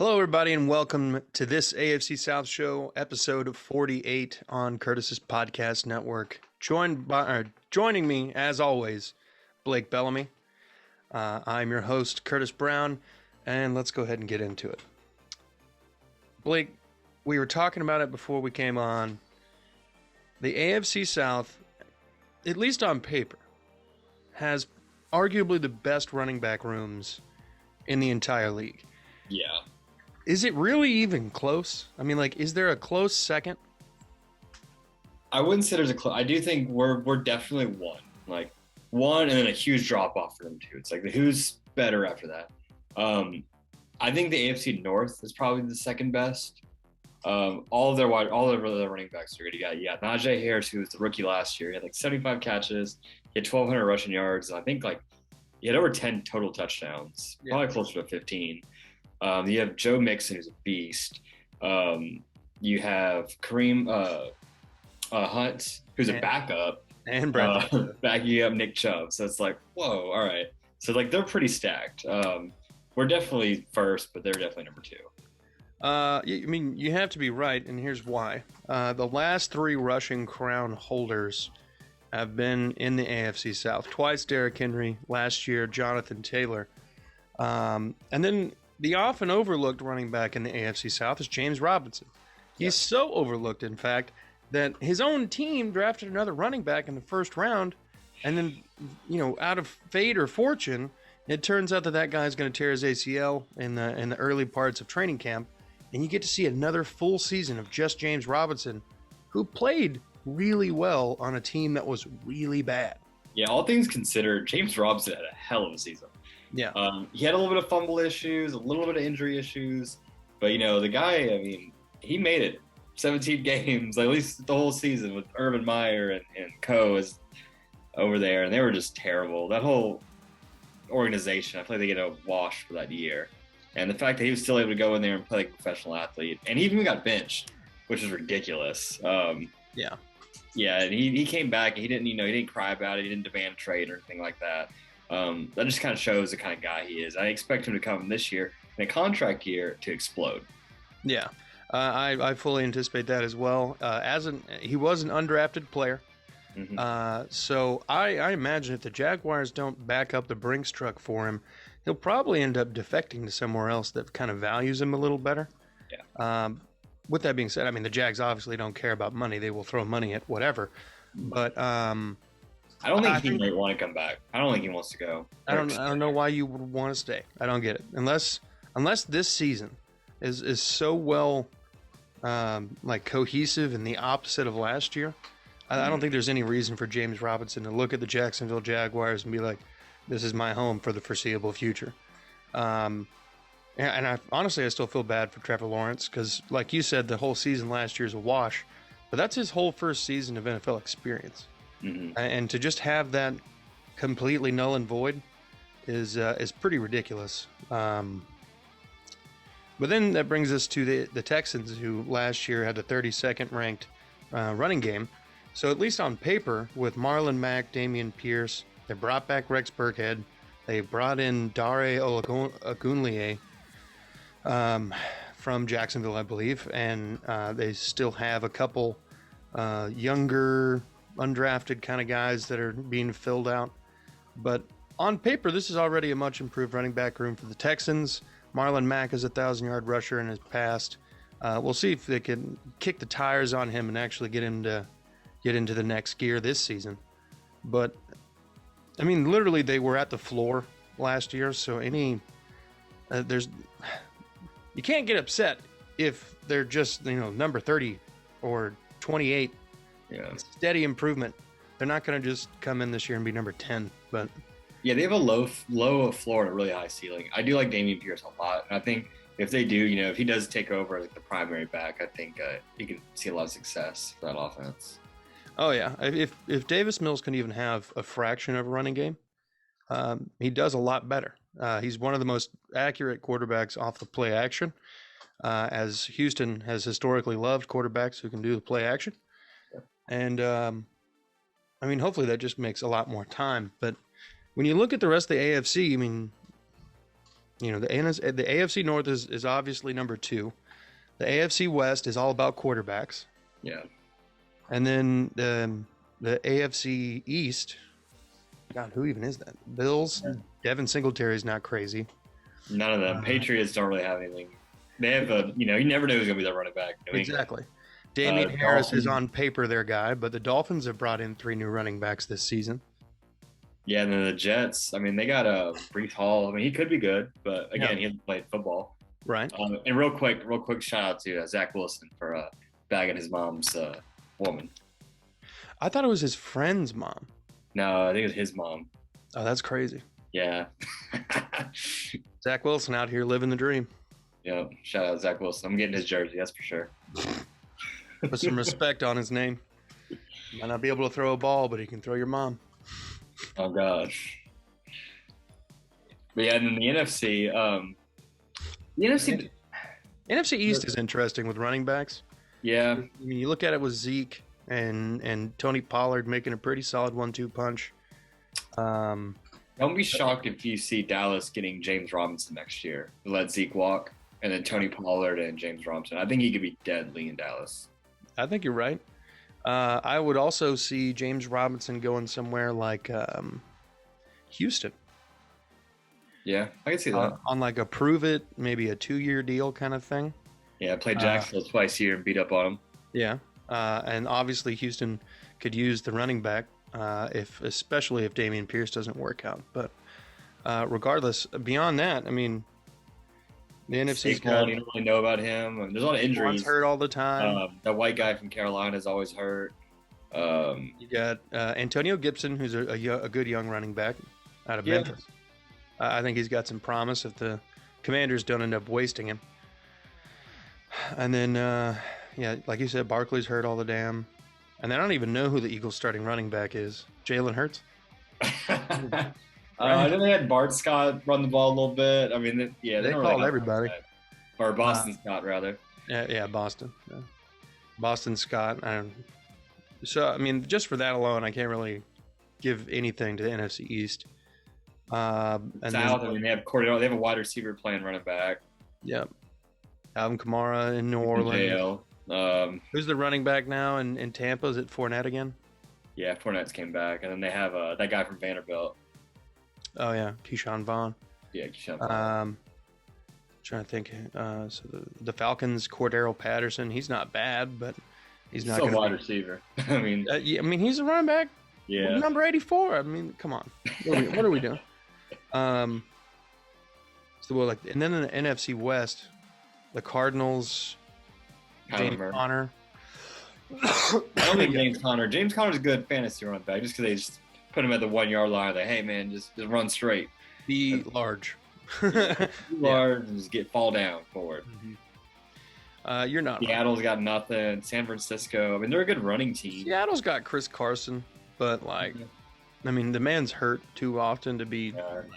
Hello, everybody, and welcome to this AFC South show, episode 48 on Curtis's podcast network. Joining me, as always, Blake Bellamy. I'm your host, Curtis Brown, and let's go ahead and get into it. Blake, we were talking about it before we came on. The AFC South, at least on paper, has arguably the best running back rooms in the entire league. Yeah. Is it really even close? I mean, is there a close second? I wouldn't say there's a close. I do think we're definitely one, and then a huge drop off for them too. It's like who's better after that. I think the AFC North is probably the second best. All of their running backs are good. You got Najee Harris, who was the rookie last year. He had 75 catches. He had 1,200 rushing yards, and I think he had over 10 total touchdowns. Yeah. Probably closer to 15. You have Joe Mixon, who's a beast. You have Kareem Hunt, who's a backup. And Brandon. Backing up Nick Chubb. So it's whoa, all right. So they're pretty stacked. We're definitely first, but they're definitely number two. I mean, you have to be right, and here's why. The last three rushing crown holders have been in the AFC South. Twice Derrick Henry, last year Jonathan Taylor. And then the often overlooked running back in the AFC South is James Robinson. He's so overlooked, in fact, that his own team drafted another running back in the first round, and then, out of fate or fortune, it turns out that guy's going to tear his ACL in the early parts of training camp, and you get to see another full season of just James Robinson, who played really well on a team that was really bad. Yeah, all things considered, James Robinson had a hell of a season. Yeah. He had a little bit of fumble issues, a little bit of injury issues, but the guy, he made it 17 games, at least the whole season, with Urban Meyer and Co. is over there, and they were just terrible. That whole organization, I feel like they get a wash for that year. And the fact that he was still able to go in there and play like a professional athlete, and he even got benched, which is ridiculous. Yeah, and he came back and he didn't cry about it. He didn't demand trade or anything like that. That just kind of shows the kind of guy he is. I expect him to come this year in a contract year to explode. Yeah, I fully anticipate that as well. He was an undrafted player. Mm-hmm. So I imagine if the Jaguars don't back up the Brinks truck for him, he'll probably end up defecting to somewhere else that kind of values him a little better. Yeah. With that being said, the Jags obviously don't care about money. They will throw money at whatever. But I don't think he might want to come back. I don't think he wants to go. I don't know why you would want to stay. I don't get it. Unless this season is so well cohesive and the opposite of last year. I don't think there's any reason for James Robinson to look at the Jacksonville Jaguars and be like, this is my home for the foreseeable future. And honestly, I still feel bad for Trevor Lawrence because, like you said, the whole season last year is a wash. But that's his whole first season of NFL experience. Mm-hmm. And to just have that completely null and void is pretty ridiculous. But then that brings us to the Texans, who last year had the 32nd ranked running game. So at least on paper, with Marlon Mack, Dameon Pierce, they brought back Rex Burkhead. They brought in Dare Ogunleye from Jacksonville, I believe. And they still have a couple younger, undrafted kind of guys that are being filled out. But on paper, this is already a much improved running back room for the Texans. Marlon Mack is a 1,000-yard rusher in his past. We'll see if they can kick the tires on him and actually get him to get into the next gear this season. But literally they were at the floor last year. So you can't get upset if they're just, number 30 or 28. Yeah. Steady improvement. They're not going to just come in this year and be number 10, but yeah, they have a low floor and a really high ceiling. I do like Dameon Pierce a lot. And I think if they do, if he does take over like the primary back, I think you can see a lot of success for that offense. Oh yeah. If Davis Mills can even have a fraction of a running game, he does a lot better. He's one of the most accurate quarterbacks off the play action, as Houston has historically loved quarterbacks who can do the play action. Yeah. And hopefully that just makes a lot more time. But when you look at the rest of the AFC, You know, the AFC North is obviously number 2. The AFC West is all about quarterbacks. Yeah. And then the AFC East, God, who even is that? Bills. Yeah. Devin Singletary is not crazy. None of them. Patriots don't really have anything. They have you never know who's going to be their running back. Exactly. Damian Harris Dolphins. is on paper their guy, but the Dolphins have brought in 3 new running backs this season. Yeah, and then the Jets. I mean, they got Breece Hall. I mean, he could be good, but again, he hasn't played football. Right. And real quick shout out to Zach Wilson for bagging his mom's woman. I thought it was his friend's mom. No, I think it was his mom. Oh, that's crazy. Yeah. Zach Wilson out here living the dream. Yeah, shout out Zach Wilson. I'm getting his jersey, that's for sure. Put some respect on his name. Might not be able to throw a ball, but he can throw your mom. Oh, God. But yeah, and then the NFC. NFC East is interesting with running backs. Yeah. I mean, you look at it with Zeke and Tony Pollard making a pretty solid 1-2 punch. Don't be shocked if you see Dallas getting James Robinson next year. Let Zeke walk, and then Tony Pollard and James Robinson. I think he could be deadly in Dallas. I think you're right. I would also see James Robinson going somewhere like Houston. Yeah, I can see that. On like a prove it, maybe a 2-year deal kind of thing. Yeah, I played Jacksonville twice here and beat up on him. Yeah, and obviously Houston could use the running back, especially if Dameon Pierce doesn't work out. But regardless, beyond that, I mean, the NFC's got. You don't really know about him. I mean, there's a lot of injuries. He's hurt all the time. That white guy from Carolina is always hurt. You got Antonio Gibson, who's a good young running back out of Memphis. I think he's got some promise if the Commanders don't end up wasting him. And then, like you said, Barkley's hurt all the damn. And I don't even know who the Eagles' starting running back is. Jalen Hurts? I know they had Bart Scott run the ball a little bit. I mean, they called everybody. Or Boston Scott, rather. Yeah, Boston. Yeah. Boston Scott. So, I mean, just for that alone, I can't really give anything to the NFC East. And South, I mean, they have Cordell. They have a wide receiver playing running back. Yep. Alvin Kamara in New Orleans. Who's the running back now in Tampa? Is it Fournette again? Yeah, Fournette's came back. And then they have that guy from Vanderbilt. Oh, yeah. Keyshawn Vaughn. Yeah, Keyshawn Vaughn. Trying to think. So the Falcons, Cordero Patterson, he's not bad, but he's not a wide receiver. I mean, he's a running back. Yeah. Number 84. I mean, come on. What are we doing? And then in the NFC West, the Cardinals, James Conner. I don't think James Conner. James Conner's a good fantasy running back just because they just put him at the 1-yard line. Like, hey man, just run straight. Be large. Large and just fall down forward. Mm-hmm. You're not. Seattle's got nothing. San Francisco. I mean, they're a good running team. Seattle's got Chris Carson, but I mean, the man's hurt too often to be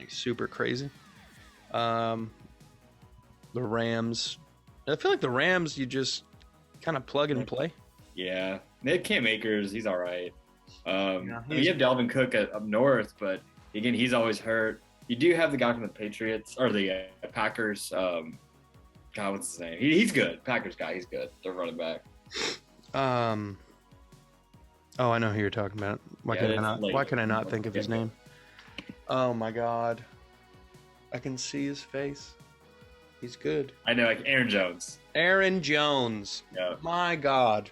super crazy. The Rams. I feel like the Rams, you just kind of plug and play. Yeah. They had Cam Akers. He's all right. You have Dalvin Cook up north, but again, he's always hurt. You do have the guy from the Patriots or the Packers. God, what's his name? He's good. Packers guy. He's good. They're running back. Oh, I know who you're talking about. Why can I not think of his name? Oh my God. I can see his face. He's good. I know, like Aaron Jones. Aaron Jones. Yeah. My God.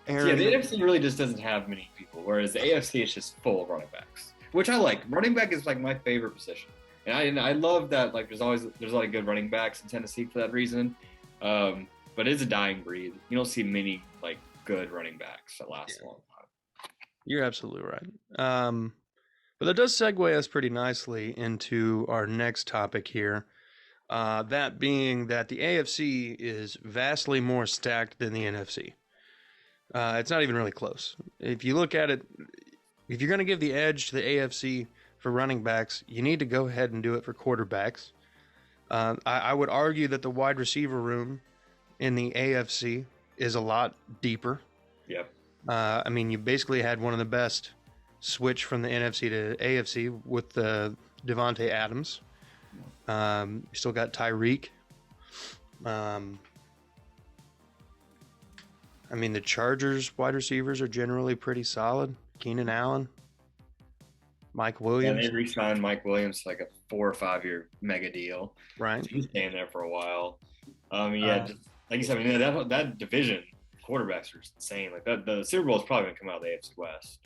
The NFC really just doesn't have many people, whereas the AFC is just full of running backs, which I like. Running back is like my favorite position, and I love that. Like, there's a lot of good running backs in Tennessee for that reason. But it's a dying breed. You don't see many like good running backs that last a long time. You're absolutely right. But that does segue us pretty nicely into our next topic here. That being that the AFC is vastly more stacked than the NFC. It's not even really close. If you look at it, if you're going to give the edge to the AFC for running backs, you need to go ahead and do it for quarterbacks. I would argue that the wide receiver room in the AFC is a lot deeper. Yep. I mean, you basically had one of the best switch from the NFC to AFC with the Devontae Adams. You still got Tyreek. I mean, the Chargers wide receivers are generally pretty solid. Keenan Allen, Mike Yeah, Williams, they re-signed Mike Williams to like a 4 or 5 year mega deal. right? So he's staying there for a while. Just like you said, I mean, that division quarterbacks are insane. Like the Super Bowl is probably gonna come out of the AFC West.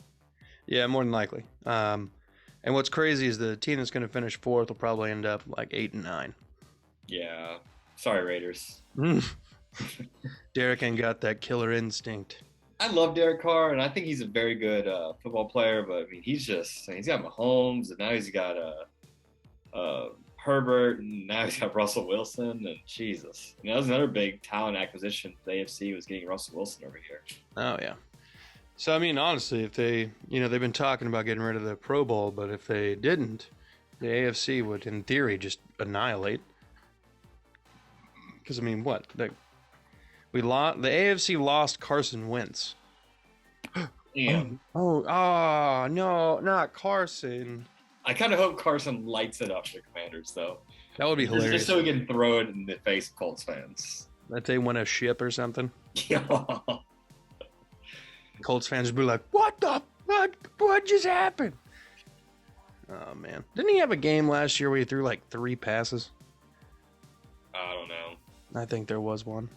Yeah, more than likely. And what's crazy is the team that's going to finish fourth will probably end up like 8 and 9. Yeah, sorry Raiders. Derek ain't got that killer instinct. I love Derek Carr, and I think he's a very good football player. But I mean, he's got Mahomes, and now he's got Herbert, and now he's got Russell Wilson, and Jesus, and that was another big talent acquisition. The AFC was getting Russell Wilson over here. Oh yeah. So I mean, honestly, if they, they've been talking about getting rid of the Pro Bowl, but if they didn't, the AFC would, in theory, just annihilate. Because I mean, what? The AFC lost Carson Wentz. Damn. No, not Carson. I kind of hope Carson lights it up for the Commanders, though. That would be hilarious. Just so we can throw it in the face of Colts fans. That they win a ship or something. Yeah. Colts fans would be like, what just happened? Oh, man. Didn't he have a game last year where he threw like 3 passes? I don't know. I think there was one.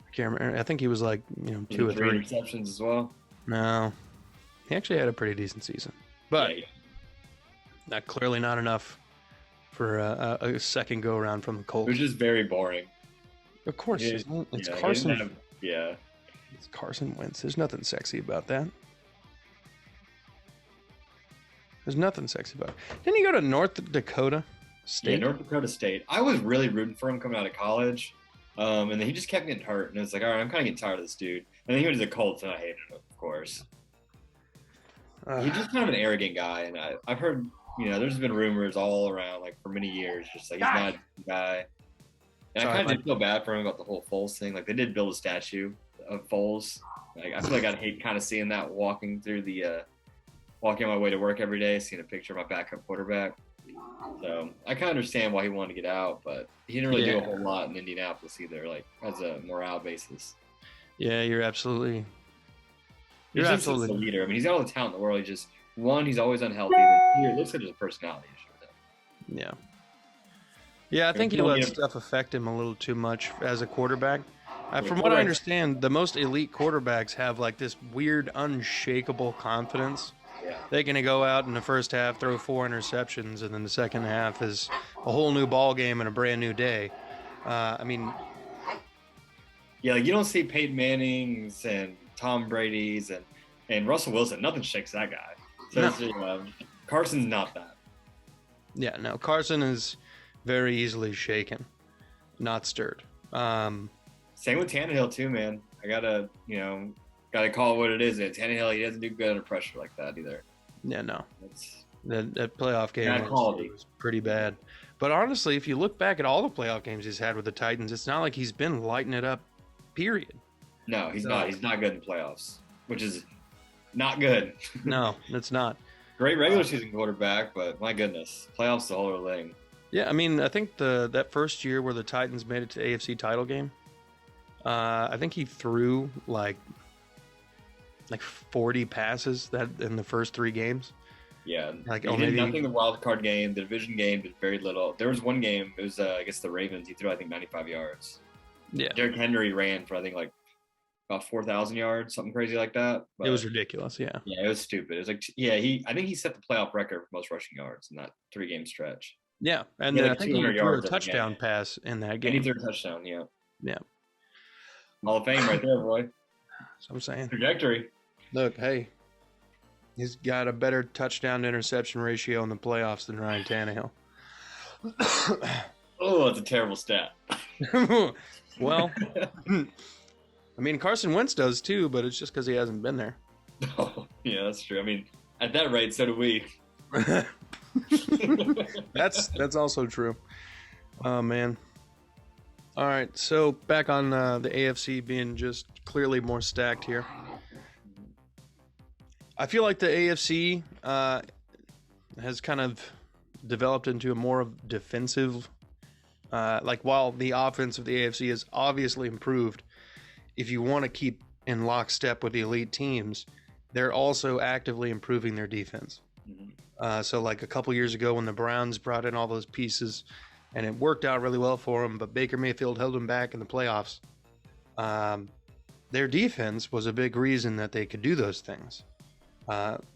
I can't remember. I think he was like, 2 or 3 interceptions as well. No. He actually had a pretty decent season. But clearly not enough for a second go-around from the Colts. It was just very boring. Of course. It's Carson. It's Carson Wentz. There's nothing sexy about that. There's nothing sexy about it. Didn't he go to North Dakota State? Yeah, North Dakota State. I was really rooting for him coming out of college. And then he just kept getting hurt. And it was like, all right, I'm kind of getting tired of this dude. And then he went to the Colts, and I hated him, of course. He's just kind of an arrogant guy. And I've heard, there's been rumors all around, like, for many years, just like, he's not a guy. And I kind of did feel bad for him about the whole Foles thing. Like, they did build a statue of Foles. Like, I feel like I'd hate kind of seeing that walking on my way to work every day, seeing a picture of my backup quarterback. So I kind of understand why he wanted to get out, but he didn't really do a whole lot in Indianapolis either, like as a morale basis. Yeah, you're absolutely a leader. I mean, he's got all the talent in the world. He's always unhealthy. And it looks like there's a personality issue with him. Yeah. Yeah, I think he lets stuff affect him a little too much as a quarterback. From what I understand, the most elite quarterbacks have like this weird, unshakable confidence. Yeah. They're going to go out in the first half, throw 4 interceptions, and then the second half is a whole new ball game and a brand new day. Like you don't see Peyton Manning's and Tom Brady's and Russell Wilson. Nothing shakes that guy. So Carson's not that. Yeah, no, Carson is very easily shaken, not stirred. Same with Tannehill too, man. I gotta call it what it is. Tannehill, he doesn't do good under pressure like that either. Yeah, no. That playoff game was pretty bad. But honestly, if you look back at all the playoff games he's had with the Titans, it's not like he's been lighting it up, period. No, he's not. He's not good in the playoffs, which is not good. No, it's not. Great regular season quarterback, but my goodness, playoffs the whole other thing. Yeah, I mean, I think that first year where the Titans made it to the AFC title game, I think he threw like 40 passes that in the first 3 games. Yeah, he did nothing in the wild card game. The division game did very little. There was one game. It was I guess the Ravens. He threw 95 yards. Yeah, Derrick Henry ran for I think like about 4,000 yards, something crazy like that. But, it was ridiculous. Yeah, it was stupid. It was like I think he set the playoff record for most rushing yards in that 3-game stretch. Yeah, and then I think he threw a touchdown pass in that game. And he threw a touchdown. Yeah. Yeah. Hall of Fame right there, boy. That's what I'm saying. Trajectory. Look, hey, he's got a better touchdown to interception ratio in the playoffs than Ryan Tannehill. Oh, that's a terrible stat. Well, I mean, Carson Wentz does too, but it's just because he hasn't been there. Oh, yeah, that's true. I mean, at that rate, so do we. That's also true. Oh, man. All right, so back on the AFC being just clearly more stacked here. I feel like the AFC has kind of developed into a more of defensive. Like while the offense of the AFC has obviously improved, if you want to keep in lockstep with the elite teams, they're also actively improving their defense. So like a couple years ago when the Browns brought in all those pieces and it worked out really well for them, but Baker Mayfield held them back in the playoffs. Their defense was a big reason that they could do those things.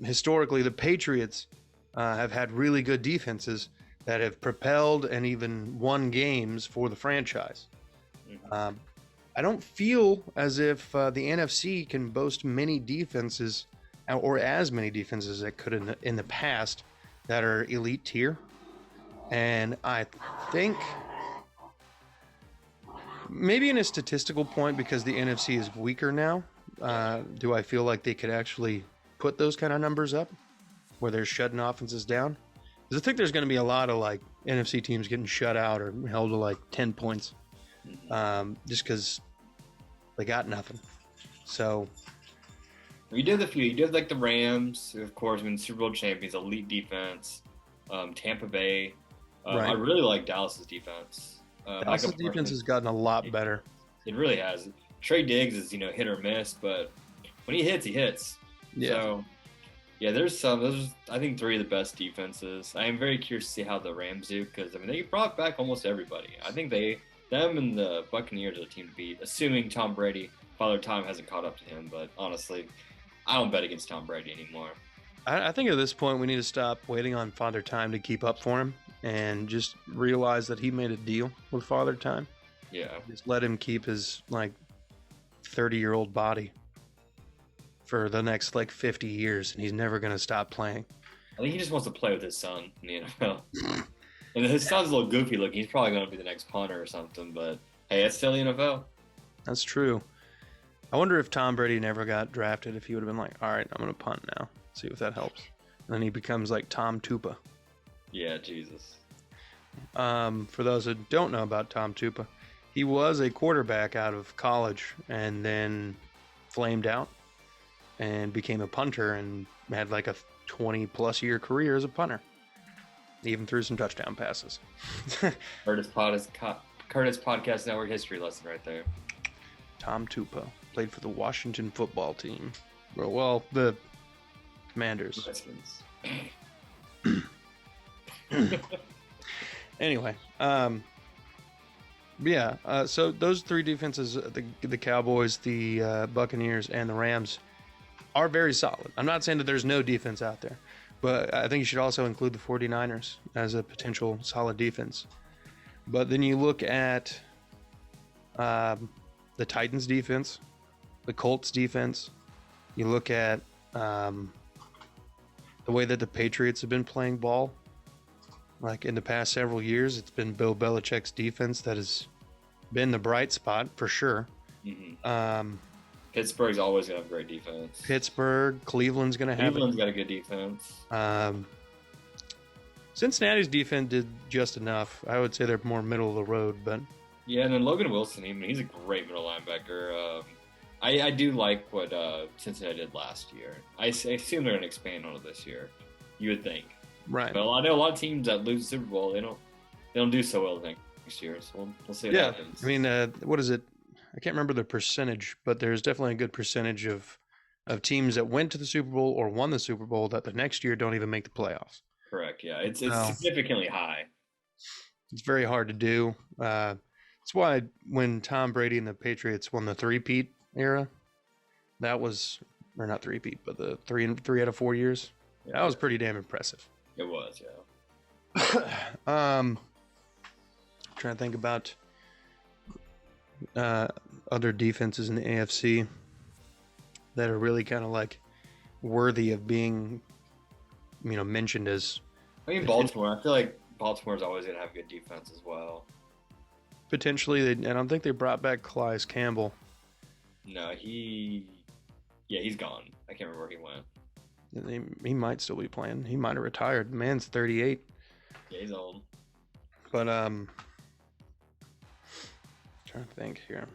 Historically, the Patriots have had really good defenses that have propelled and even won games for the franchise. I don't feel as if the NFC can boast many defenses or as many defenses that could in the past that are elite tier. And I think maybe in a statistical point, because the NFC is weaker now, do I feel like they could actually put those kind of numbers up where they're shutting offenses down? Because I think there's going to be a lot of like NFC teams getting shut out or held to like 10 points just because they got nothing. So you did like the Rams, who of course been Super Bowl champions, elite defense. Tampa Bay. Right. I really like Dallas's defense. Dallas's defense has gotten a lot better. It really has. Trey Diggs is hit or miss, but when he hits, he hits. Yeah. So yeah, those are, I think, three of the best defenses. I am very curious to see how the Rams do, because I mean they brought back almost everybody. I think them and the Buccaneers are the team to beat, assuming Tom Brady, Father Time, hasn't caught up to him. But honestly, I don't bet against Tom Brady anymore. I think at this point we need to stop waiting on Father Time to keep up for him and just realize that he made a deal with Father Time. Yeah. Just let him keep his like 30-year-old body for the next like 50 years, and he's never going to stop playing. I think he just wants to play with his son in the NFL. And his son's a little goofy looking. He's probably going to be the next punter or something, but hey, it's still the NFL. That's true. I wonder if Tom Brady never got drafted, if he would have been like, all right, I'm going to punt now. See if that helps. And then he becomes like Tom Tupa. Yeah, Jesus. For those who don't know about Tom Tupa, he was a quarterback out of college and then flamed out and became a punter and had like a 20-plus year career as a punter. Even threw some touchdown passes. Curtis Podcast Network history lesson right there. Tom Tupa played for the Washington football team. Well, the Commanders. Anyway, so those three defenses, the Cowboys, the Buccaneers, and the Rams, are very solid. I'm not saying that there's no defense out there, but I think you should also include the 49ers as a potential solid defense. But then you look at the Titans defense, the Colts defense, you look at the way that the Patriots have been playing ball. Like in the past several years, it's been Bill Belichick's defense that has been the bright spot for sure. Mm-hmm. Pittsburgh's always going to have great defense. Cleveland's going to have. Cleveland's got a good defense. Cincinnati's defense did just enough. I would say they're more middle of the road, but yeah. And then Logan Wilson, he's a great middle linebacker. I do like what Cincinnati did last year. I assume they're going to expand on it this year. You would think, right? But I know a lot of teams that lose the Super Bowl, they don't do so well next year. So we'll see what happens. I mean, what is it? I can't remember the percentage, but there's definitely a good percentage of teams that went to the Super Bowl or won the Super Bowl that the next year don't even make the playoffs. Correct. Yeah, it's significantly high. It's very hard to do. That's why when Tom Brady and the Patriots won the three-peat era, that was, or not three-peat, but the three out of 4 years, that was pretty damn impressive. It was, yeah. Trying to think about other defenses in the AFC that are really kind of like worthy of being, mentioned as. I mean, Baltimore. I feel like Baltimore's always going to have a good defense as well. Potentially, I don't think they brought back Calais Campbell. No, he's gone. I can't remember where he went. He might still be playing. He might have retired. The man's 38. Yeah, he's old. But trying to think here.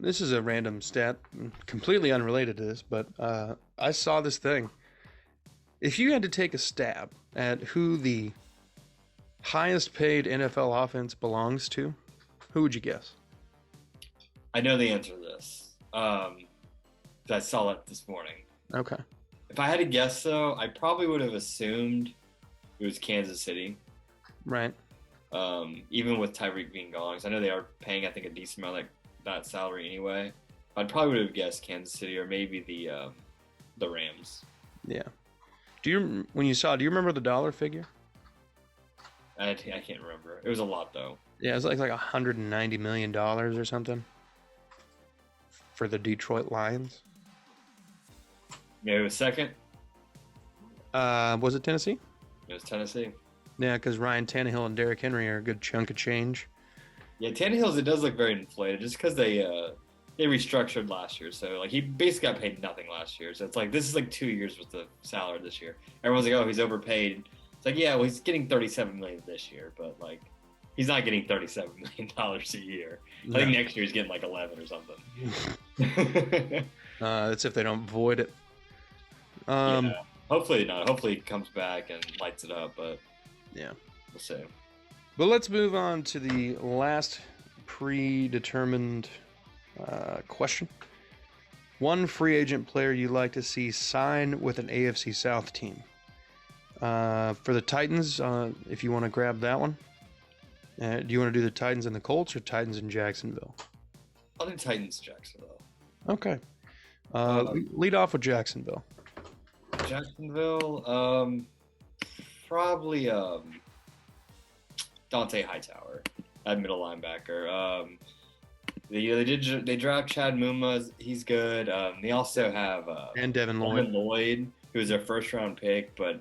This is a random stat, completely unrelated to this, but I saw this thing. If you had to take a stab at who the highest paid NFL offense belongs to, who would you guess? I know the answer to this. I saw it this morning. Okay. If I had to guess, though, I probably would have assumed it was Kansas City. Right. Even with Tyreek being gone, because I know they are paying, I think, a decent amount like that salary anyway. I'd probably would have guessed Kansas City or maybe the Rams. Yeah. Do you remember the dollar figure? I can't remember. It was a lot though. Yeah, it was like $190 million or something for the Detroit Lions. Yeah, it was second. Was it Tennessee? It was Tennessee. Yeah, because Ryan Tannehill and Derrick Henry are a good chunk of change. Yeah, Tannehill's, it does look very inflated just because they restructured last year. So like he basically got paid nothing last year. So it's like this is like 2 years with the salary this year. Everyone's like, oh, he's overpaid. It's like, yeah, well, he's getting $37 million this year, but like he's not getting $37 million a year. No. I think next year he's getting like 11 or something. That's if they don't void it. Yeah, hopefully not. Hopefully he comes back and lights it up, but yeah, we'll see. But let's move on to the last predetermined question. One free agent player you'd like to see sign with an AFC South team. For the Titans, if you want to grab that one. Do you want to do the Titans and the Colts or Titans and Jacksonville? I'll do Titans, Jacksonville. Okay. Lead off with Jacksonville. Jacksonville, probably Dante Hightower, that middle linebacker. They draft Chad Muma. He's good. They also have and Devin Lloyd, who was their first round pick, but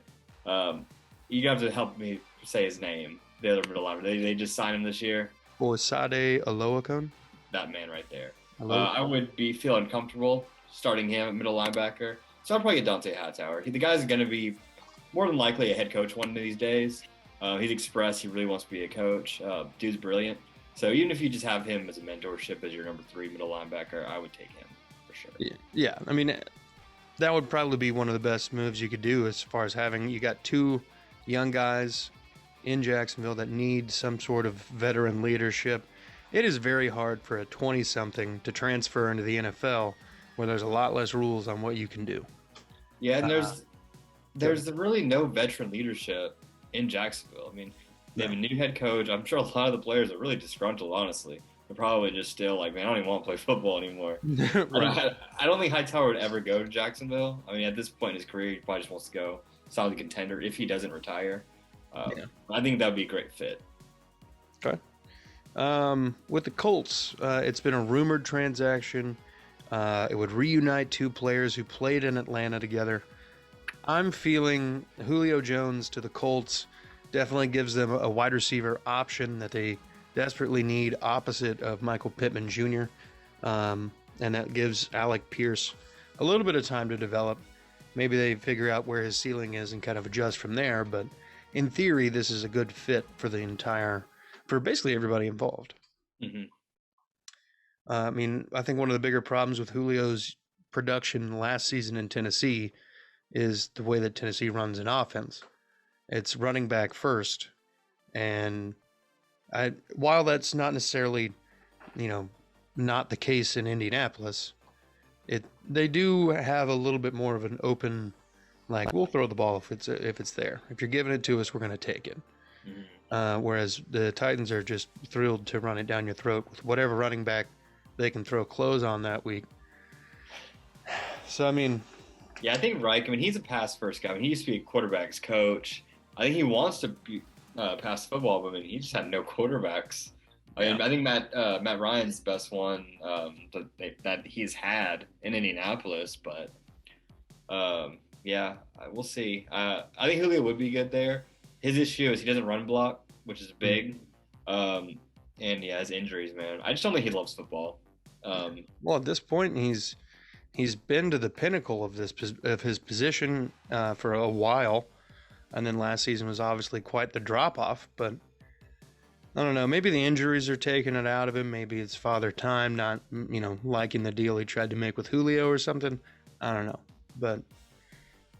you have to help me say his name. The other middle linebacker. They just signed him this year. Boisade Oluokun. That man right there. I would be feeling comfortable starting him at middle linebacker. So I'd probably get Dante Hightower. The guy's going to be more than likely a head coach one of these days. He's expressed he really wants to be a coach. Dude's brilliant. So even if you just have him as a mentorship as your number 3 middle linebacker, I would take him for sure. Yeah, I mean, that would probably be one of the best moves you could do as far as you got 2 young guys in Jacksonville that need some sort of veteran leadership. It is very hard for a 20-something to transfer into the NFL where there's a lot less rules on what you can do. Yeah, and there's really no veteran leadership in Jacksonville. I mean, they have a new head coach. I'm sure a lot of the players are really disgruntled, honestly. They're probably just still like, man, I don't even want to play football anymore. Right. I don't think Hightower would ever go to Jacksonville. I mean, at this point in his career, he probably just wants to go solid contender if he doesn't retire. I think that would be a great fit. Okay. With the Colts, it's been a rumored transaction. It would reunite 2 players who played in Atlanta together. I'm feeling Julio Jones to the Colts definitely gives them a wide receiver option that they desperately need opposite of Michael Pittman Jr. And that gives Alec Pierce a little bit of time to develop. Maybe they figure out where his ceiling is and kind of adjust from there. But in theory, this is a good fit for for basically everybody involved. Mm-hmm. I mean, I think one of the bigger problems with Julio's production last season in Tennessee is the way that Tennessee runs an offense. It's running back first. And while that's not necessarily, not the case in Indianapolis, they do have a little bit more of an open, like, we'll throw the ball if it's there. If you're giving it to us, we're going to take it. Mm-hmm. Whereas the Titans are just thrilled to run it down your throat with whatever running back they can throw clothes on that week. So, I mean... Yeah, I think Reich, he's a pass-first guy. He used to be a quarterback's coach. I think he wants to pass football, but he just had no quarterbacks. I think Matt Ryan's the best one that he's had in Indianapolis, but we'll see. I think Julio would be good there. His issue is he doesn't run block, which is big. And his injuries, man. I just don't think he loves football. Well, at this point, he's been to the pinnacle of his position for a while, and then last season was obviously quite the drop off. But I don't know. Maybe the injuries are taking it out of him. Maybe it's father time, not liking the deal he tried to make with Julio or something. I don't know. But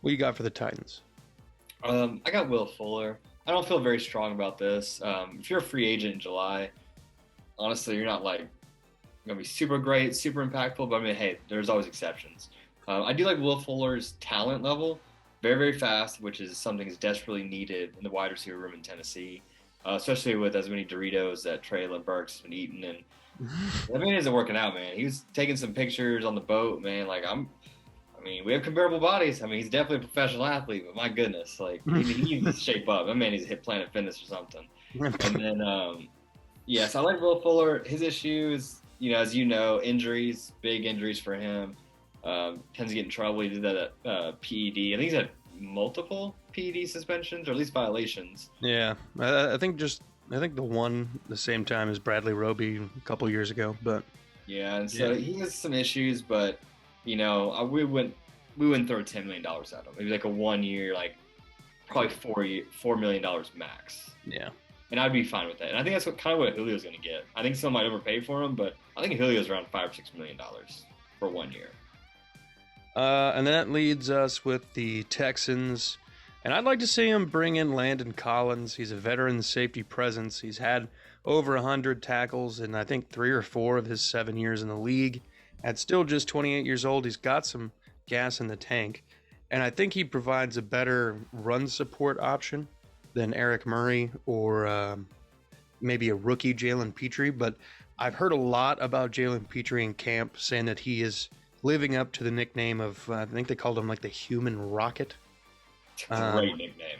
what you got for the Titans? I got Will Fuller. I don't feel very strong about this. If you're a free agent in July, honestly, you're not like gonna be super great, super impactful. But I mean, hey, there's always exceptions. I do like Will Fuller's talent level, very very fast, which is something that's desperately needed in the wide receiver room in Tennessee, especially with as many Doritos that Traylon Burks has been eating. And I mean, it isn't working out, man. He was taking some pictures on the boat, man. Like I mean, we have comparable bodies. I mean, he's definitely a professional athlete, but my goodness, like he needs to shape up. That man needs to hit Planet Fitness or something. And then, yes, I like Will Fuller. His issues, as you know, injuries, big injuries for him. Tends to get in trouble. He did that at PED. I think he's had multiple PED suspensions or at least violations. Yeah, I think the one the same time as Bradley Roby a couple years ago, but yeah, and so he has some issues, but we wouldn't throw $10 million at him. Maybe like a 1 year, like probably $4 million max. Yeah, and I'd be fine with that. And I think that's kind of what Julio's going to get. I think someone might overpay for him, but I think Julio's around $5 or $6 million for 1 year. And that leads us with the Texans. And I'd like to see him bring in Landon Collins. He's a veteran safety presence. He's had over 100 tackles in, I think, 3 or 4 of his 7 years in the league. At still just 28 years old, he's got some gas in the tank. And I think he provides a better run support option than Eric Murray or maybe a rookie Jalen Petrie. But I've heard a lot about Jalen Petrie in camp, saying that he is living up to the nickname of, I think they called him like the human rocket. Great nickname.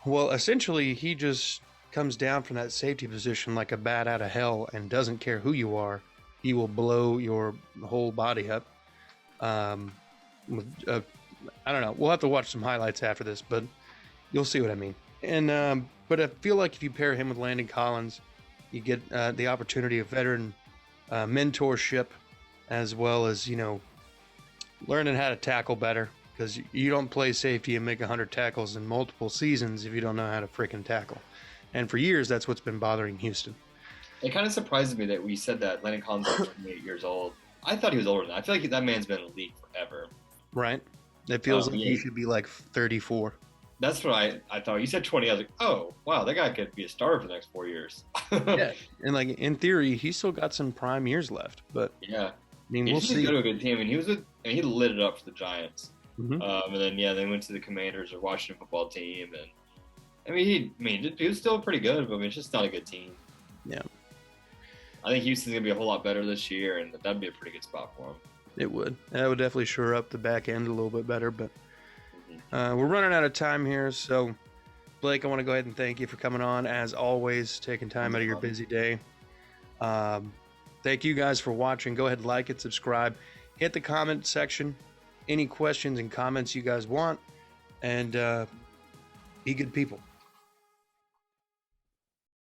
Well, essentially, he just comes down from that safety position like a bat out of hell and doesn't care who you are. He will blow your whole body up. I don't know. We'll have to watch some highlights after this, but you'll see what I mean. And but I feel like if you pair him with Landon Collins, you get the opportunity of veteran mentorship, as well as learning how to tackle better. Because you don't play safety and make 100 tackles in multiple seasons if you don't know how to freaking tackle. And for years, that's what's been bothering Houston. It kind of surprises me that we said that Landon Collins is 28 years old. I thought he was older than that. I feel like that man's been in the league forever. Right? It feels like he should be like 34. That's what I thought. You said 20. I was like, oh, wow, that guy could be a starter for the next 4 years. Yeah. And like in theory, he's still got some prime years left. But yeah. I mean, we'll see. He's go to a good team. And he lit it up for the Giants. Mm-hmm. And then they went to the Commanders or Washington football team, and he was still pretty good, but it's just not a good team. Yeah, I think Houston's gonna be a whole lot better this year, and that'd be a pretty good spot for him. It would. That would definitely shore up the back end a little bit better. But we're running out of time here, so Blake, I want to go ahead and thank you for coming on as always, taking time out of your busy day. Thank you guys for watching. Go ahead and like it, subscribe, hit the comment section. Any questions and comments you guys want, and be good people.